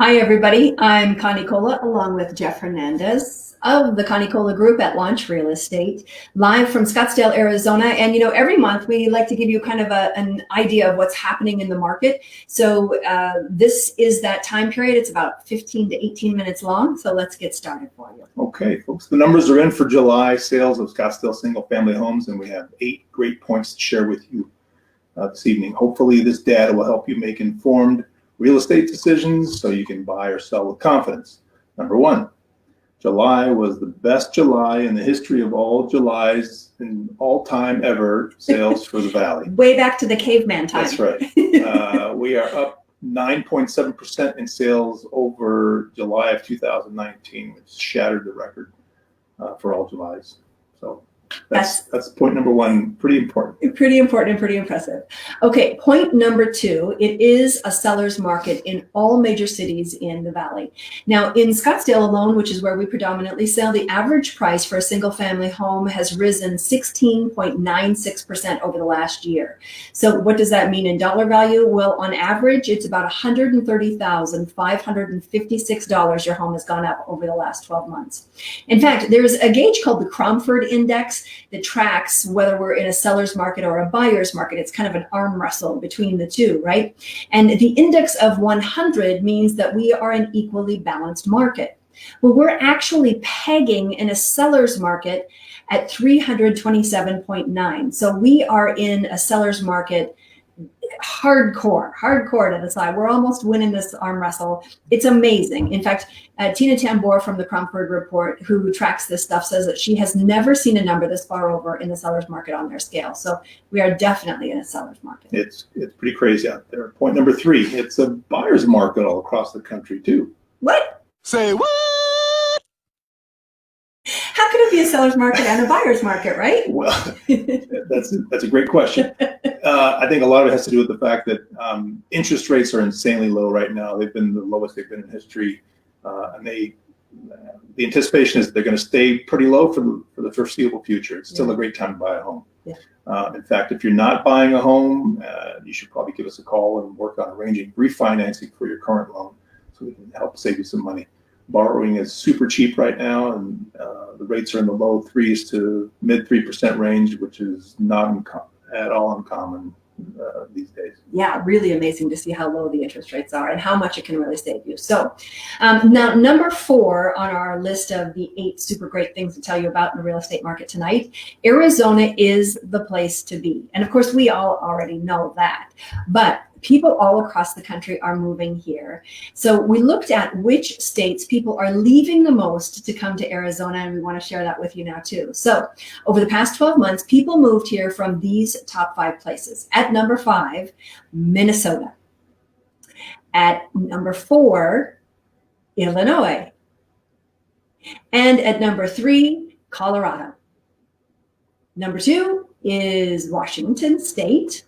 Hi, everybody. I'm Connie Colla, along with Jeff Hernandez of the Connie Colla Group at Launch Real Estate, live from Scottsdale, Arizona. And, every month we like to give you kind of an idea of what's happening in the market. So this is that time period. It's about 15 to 18 minutes long. So let's get started for you. Okay, folks, the numbers are in for July sales of Scottsdale single-family homes, and we have 8 great points to share with you this evening. Hopefully this data will help you make informed real estate decisions so you can buy or sell with confidence. Number 1, July was the best July in the history of all Julys in all time ever sales for the Valley. Way back to the caveman time. That's right. We are up 9.7% in sales over July of 2019, which shattered the record for all Julys. So that's point number 1, pretty important. Pretty important and pretty impressive. Okay, point number 2, it is a seller's market in all major cities in the Valley. Now, in Scottsdale alone, which is where we predominantly sell, the average price for a single family home has risen 16.96% over the last year. So what does that mean in dollar value? Well, on average, it's about $130,556 your home has gone up over the last 12 months. In fact, there's a gauge called the Cromford Index that tracks whether we're in a seller's market or a buyer's market. It's kind of an arm wrestle between the two, right? And the index of 100 means that we are an equally balanced market. Well, we're actually pegging in a seller's market at 327.9. So we are in a seller's market hardcore to the side. We're almost winning this arm wrestle. It's amazing. In fact, Tina Tambor from the Cromford Report, who tracks this stuff, says that she has never seen a number this far over in the seller's market on their scale. So we are definitely in a seller's market. It's pretty crazy out there. Point number 3, it's a buyer's market all across the country too. What? Say what? How can it be a seller's market and a buyer's market, right? Well, that's a great question. I think a lot of it has to do with the fact that interest rates are insanely low right now. They've been the lowest they've been in history, and the anticipation is that they're going to stay pretty low for the foreseeable future. It's still a great time to buy a home. Yeah. In fact, if you're not buying a home, you should probably give us a call and work on arranging refinancing for your current loan so we can help save you some money. Borrowing is super cheap right now, and the rates are in the low 3s to mid 3% range, which is not at all uncommon these days. Yeah, really amazing to see how low the interest rates are and how much it can really save you. So now number 4 on our list of the 8 super great things to tell you about in the real estate market tonight, Arizona is the place to be. And of course, we all already know that, but people all across the country are moving here. So we looked at which states people are leaving the most to come to Arizona, and we want to share that with you now too. So over the past 12 months, people moved here from these top 5 places. At number 5, Minnesota. At number 4, Illinois. And at number 3, Colorado. Number 2 is Washington State.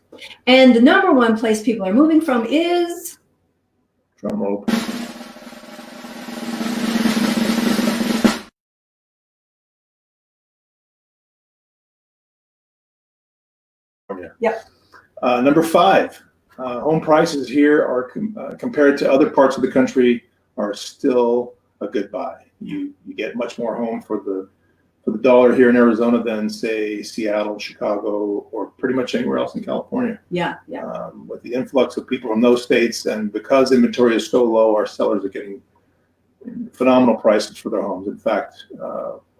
And the number 1 place people are moving from is... Drum roll. Yep. Number 5, home prices here are compared to other parts of the country are still a good buy. You get much more home for the dollar here in Arizona than, say, Seattle, Chicago, or pretty much anywhere else in California. Yeah. With the influx of people from those states, and because inventory is so low, our sellers are getting phenomenal prices for their homes. In fact,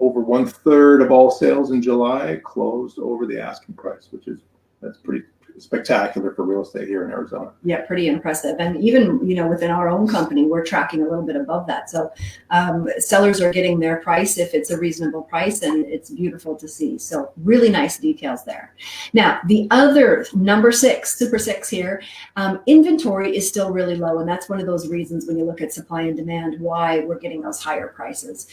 over 1/3 of all sales in July closed over the asking price, that's pretty spectacular for real estate here in Arizona. Yeah, pretty impressive. And even, within our own company, we're tracking a little bit above that. So sellers are getting their price if it's a reasonable price, and it's beautiful to see. So really nice details there. Now, the other number 6, super 6 here, inventory is still really low. And that's one of those reasons when you look at supply and demand, why we're getting those higher prices.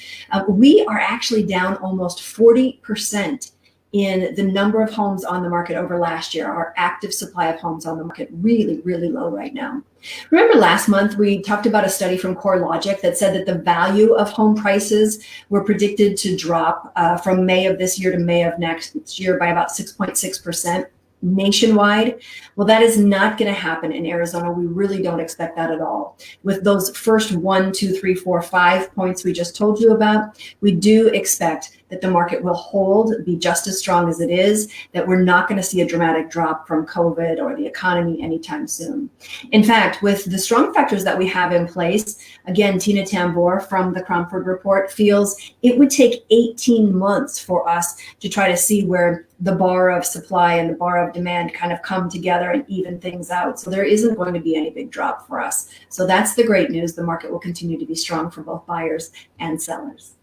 We are actually down almost 40% in the number of homes on the market over last year. Our active supply of homes on the market really, really low right now. Remember last month we talked about a study from CoreLogic that said that the value of home prices were predicted to drop from May of this year to May of next year by about 6.6%. nationwide. Well, that is not going to happen in Arizona. We really don't expect that at all. With those first 1, 2, 3, 4, 5 points we just told you about, we do expect that the market will hold, be just as strong as it is, that we're not going to see a dramatic drop from COVID or the economy anytime soon. In fact, with the strong factors that we have in place, again, Tina Tambor from the Cromford Report feels it would take 18 months for us to try to see where the bar of supply and the bar of demand kind of come together and even things out. So there isn't going to be any big drop for us. So that's the great news. The market will continue to be strong for both buyers and sellers.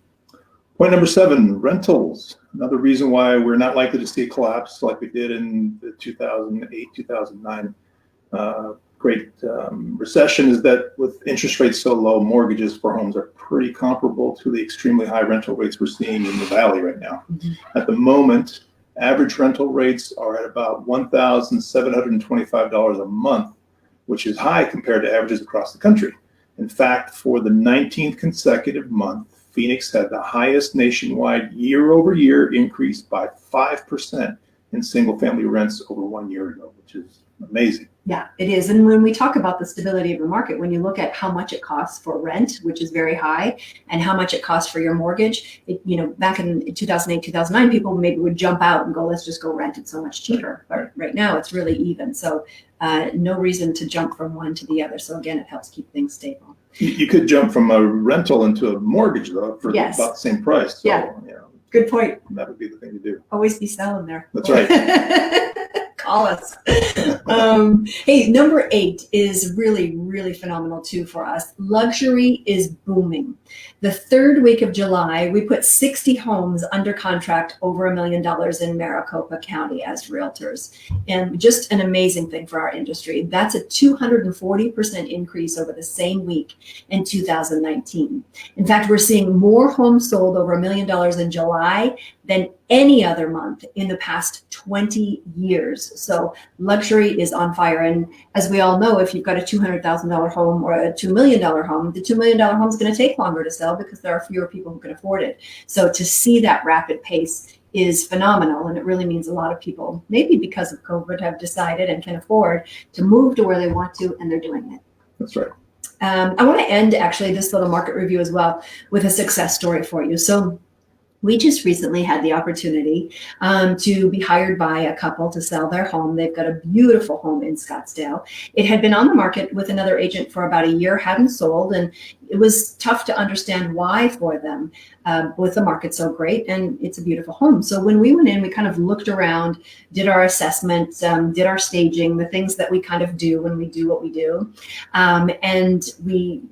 Point number 7, rentals. Another reason why we're not likely to see a collapse like we did in the 2008, 2009 great recession is that with interest rates so low, mortgages for homes are pretty comparable to the extremely high rental rates we're seeing in the Valley right now. At the moment, average rental rates are at about $1,725 a month, which is high compared to averages across the country. In fact, for the 19th consecutive month, Phoenix had the highest nationwide year-over-year increase by 5% in single-family rents over 1 year ago, which is amazing. Yeah, it is. And when we talk about the stability of the market, when you look at how much it costs for rent, which is very high, and how much it costs for your mortgage, back in 2008, 2009, people maybe would jump out and go, let's just go rent, it's so much cheaper. But right now it's really even. So no reason to jump from one to the other. So again, it helps keep things stable. You could jump from a rental into a mortgage, though, for about the same price. So, yeah. Good point. That would be the thing to do. Always be selling there. That's right. Call us. Hey, number 8 is really, really phenomenal too for us. Luxury is booming. The 3rd week of July, we put 60 homes under contract over $1 million in Maricopa County as realtors. And just an amazing thing for our industry. That's a 240% increase over the same week in 2019. In fact, we're seeing more homes sold over $1 million in July than any other month in the past 20 years. So luxury is on fire. And as we all know, if you've got a $200,000 home or a $2 million home, the $2 million home is going to take longer to sell because there are fewer people who can afford it. So to see that rapid pace is phenomenal. And it really means a lot of people, maybe because of COVID, have decided and can afford to move to where they want to, and they're doing it. That's right. I want to end actually this little market review as well with a success story for you. So we just recently had the opportunity to be hired by a couple to sell their home. They've got a beautiful home in Scottsdale. It had been on the market with another agent for about a year, hadn't sold, and it was tough to understand why for them with the market so great, and it's a beautiful home. So when we went in, we kind of looked around, did our assessment, did our staging, the things that we kind of do when we do what we do, and we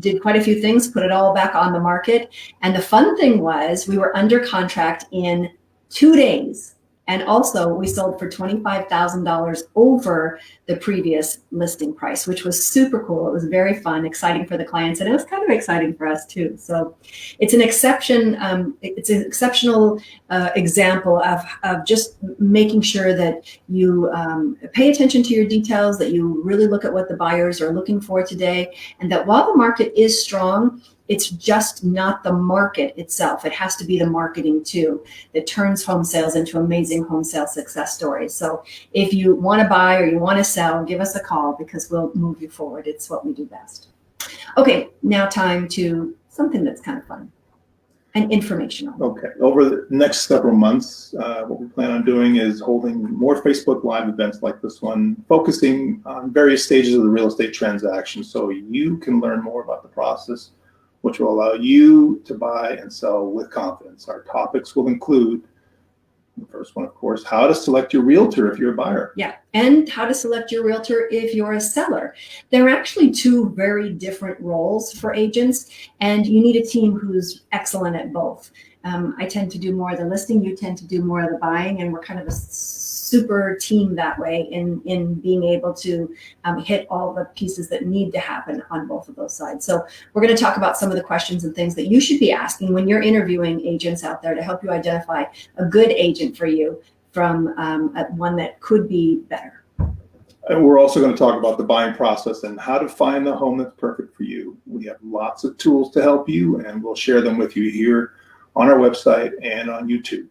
did quite a few things, put it all back on the market. And the fun thing was we were under contract in 2 days. And also we sold for $25,000 over the previous listing price, which was super cool. It was very fun, exciting for the clients, and it was kind of exciting for us too. So it's an exception. It's an exceptional example of just making sure that you pay attention to your details, that you really look at what the buyers are looking for today, and that while the market is strong, it's just not the market itself. It has to be the marketing too that turns home sales into amazing home sale success stories. So if you want to buy or you want to sell, give us a call because we'll move you forward. It's what we do best. Okay, now time to something that's kind of fun and informational. Okay, over the next several months, what we plan on doing is holding more Facebook Live events like this one, focusing on various stages of the real estate transaction so you can learn more about the process, which will allow you to buy and sell with confidence. Our topics will include, the first one, of course, how to select your realtor if you're a buyer. Yeah, and how to select your realtor if you're a seller. They're actually 2 very different roles for agents, and you need a team who's excellent at both. I tend to do more of the listing, you tend to do more of the buying, and we're kind of a super team that way in being able to hit all the pieces that need to happen on both of those sides. So we're going to talk about some of the questions and things that you should be asking when you're interviewing agents out there to help you identify a good agent for you from one that could be better. And we're also going to talk about the buying process and how to find the home that's perfect for you. We have lots of tools to help you, and we'll share them with you here on our website and on YouTube.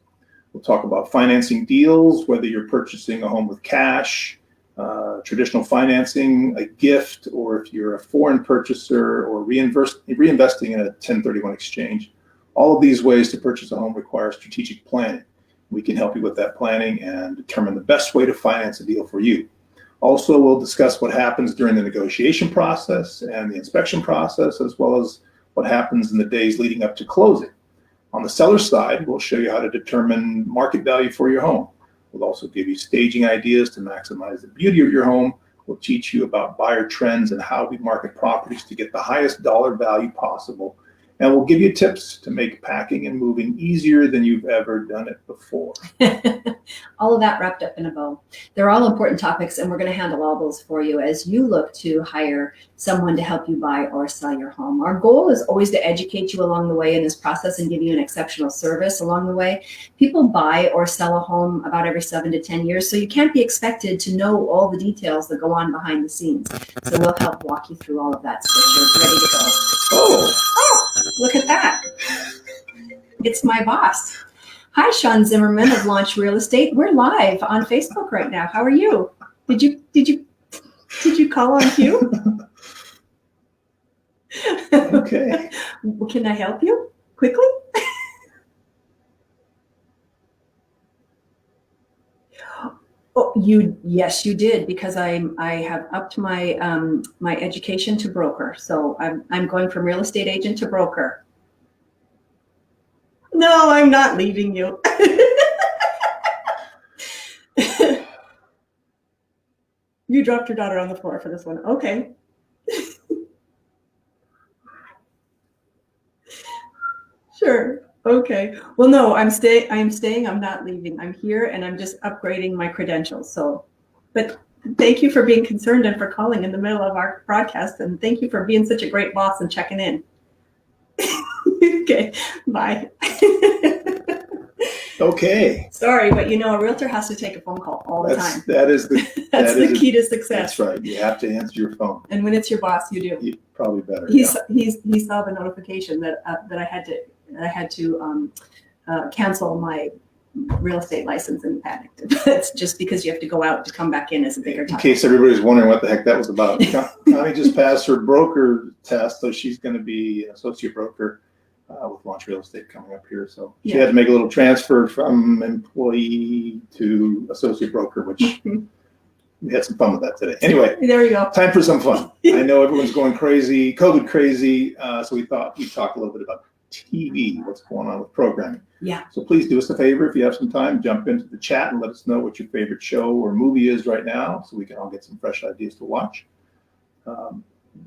We'll talk about financing deals, whether you're purchasing a home with cash, traditional financing, a gift, or if you're a foreign purchaser or reinvesting in a 1031 exchange. All of these ways to purchase a home require strategic planning. We can help you with that planning and determine the best way to finance a deal for you. Also, we'll discuss what happens during the negotiation process and the inspection process, as well as what happens in the days leading up to closing. On the seller side, we'll show you how to determine market value for your home. We'll also give you staging ideas to maximize the beauty of your home. We'll teach you about buyer trends and how we market properties to get the highest dollar value possible. And we'll give you tips to make packing and moving easier than you've ever done it before. All of that wrapped up in a bow. They're all important topics, and we're going to handle all those for you as you look to hire someone to help you buy or sell your home. Our goal is always to educate you along the way in this process and give you an exceptional service along the way. People buy or sell a home about every 7 to 10 years, so you can't be expected to know all the details that go on behind the scenes. So we'll help walk you through all of that so you're ready to go. Oh, look at that. It's my boss. Hi, Sean Zimmerman of Launch Real Estate. We're live on Facebook right now. How are you? Did you call on cue? Okay. Can I help you quickly? Oh, yes, you did, because I have upped my my education to broker. So I'm going from real estate agent to broker. No, I'm not leaving you. You dropped your daughter on the floor for this one. Okay. Sure. Okay. Well, no, I'm staying. I'm not leaving. I'm here, and I'm just upgrading my credentials. So, but thank you for being concerned and for calling in the middle of our broadcast, and thank you for being such a great boss and checking in. Okay. Bye. Okay. Sorry, but a realtor has to take a phone call all the time. That's the key to success. That's right. You have to answer your phone. And when it's your boss, you do. You probably better. He saw the notification that I had to cancel my real estate license and panicked. It's just because you have to go out to come back in as a bigger time. In case everybody's wondering what the heck that was about, Connie just passed her broker test, so she's going to be an associate broker with Launch Real Estate coming up here. So she had to make a little transfer from employee to associate broker, which we had some fun with that today. Anyway, there you go. Time for some fun. I know everyone's going crazy, COVID crazy, so we thought we'd talk a little bit about TV, what's going on with programming. Yeah. So please do us a favor, if you have some time, jump into the chat and let us know what your favorite show or movie is right now, so we can all get some fresh ideas to watch.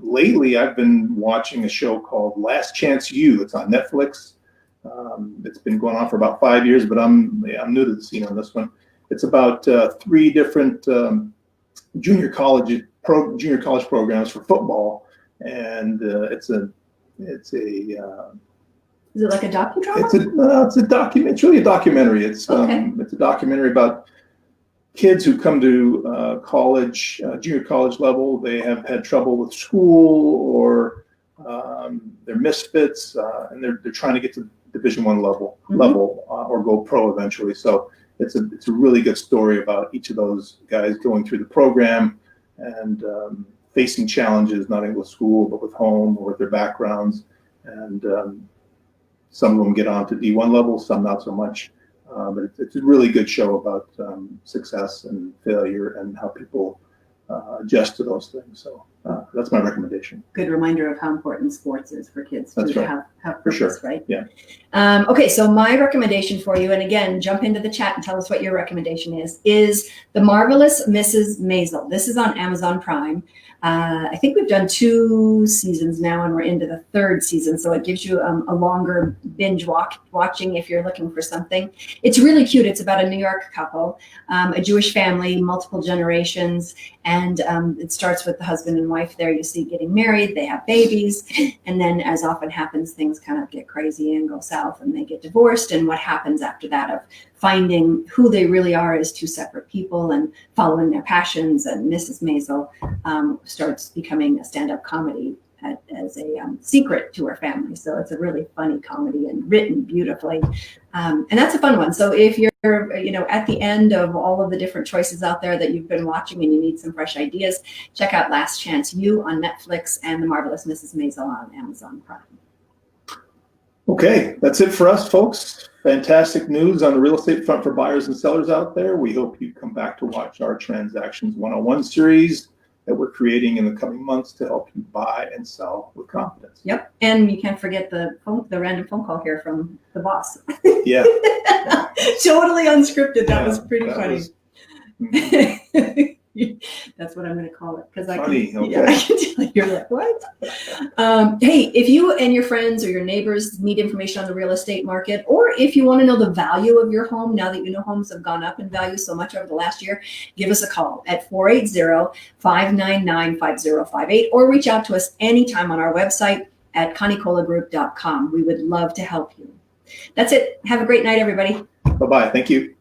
Lately, I've been watching a show called Last Chance U. It's on Netflix. It's been going on for about 5 years, but I'm new to the scene on this one. It's about 3 different junior college programs for football, and it's a is it like a docudrama? It's really a documentary. It's a documentary about kids who come to college, junior college level. They have had trouble with school, or they're misfits, and they're trying to get to Division I level or go pro eventually. So it's a really good story about each of those guys going through the program and facing challenges, not only with school but with home or with their backgrounds. And some of them get on to D1 level, some not so much. But it's a really good show about success and failure and how people adjust to those things. So that's my recommendation. Good reminder of how important sports is for kids to have purpose, sure. Right? Yeah. Okay, so my recommendation for you, and again, jump into the chat and tell us what your recommendation is The Marvelous Mrs. Maisel. This is on Amazon Prime. I think we've done 2 seasons now, and we're into the 3rd season, so it gives you a longer binge watching if you're looking for something. It's really cute. It's about a New York couple, a Jewish family, multiple generations, and it starts with the husband and wife there. You see getting married, they have babies, and then, as often happens, things kind of get crazy and go south, and they get divorced, and what happens after that of finding who they really are as 2 separate people and following their passions. And Mrs. Maisel starts becoming a stand-up comedy as a secret to her family. So it's a really funny comedy and written beautifully. And that's a fun one. So if you're, at the end of all of the different choices out there that you've been watching and you need some fresh ideas, check out Last Chance U on Netflix and The Marvelous Mrs. Maisel on Amazon Prime. Okay, that's it for us, folks. Fantastic news on the real estate front for buyers and sellers out there. We hope you come back to watch our Transactions 101 series that we're creating in the coming months to help you buy and sell with confidence. Yep, and you can't forget the random phone call here from the boss. Yeah. Totally unscripted. That was pretty that funny. was- That's what I'm going to call it, because I Funny, can, okay. yeah, I can tell you're like, what? Hey, if you and your friends or your neighbors need information on the real estate market, or if you want to know the value of your home now that you know homes have gone up in value so much over the last year, give us a call at 480-599-5058 or reach out to us anytime on our website at conniecollagroup.com. We would love to help you. That's it. Have a great night, everybody. Bye-bye. Thank you.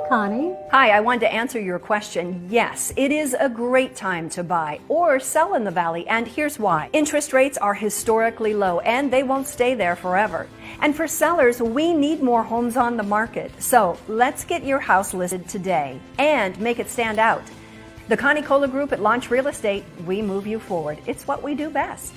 Connie. Hi, I wanted to answer your question. Yes, it is a great time to buy or sell in the Valley, and here's why. Interest rates are historically low, and they won't stay there forever. And for sellers, we need more homes on the market. So let's get your house listed today and make it stand out. The Connie Colla Group at Launch Real Estate, we move you forward. It's what we do best.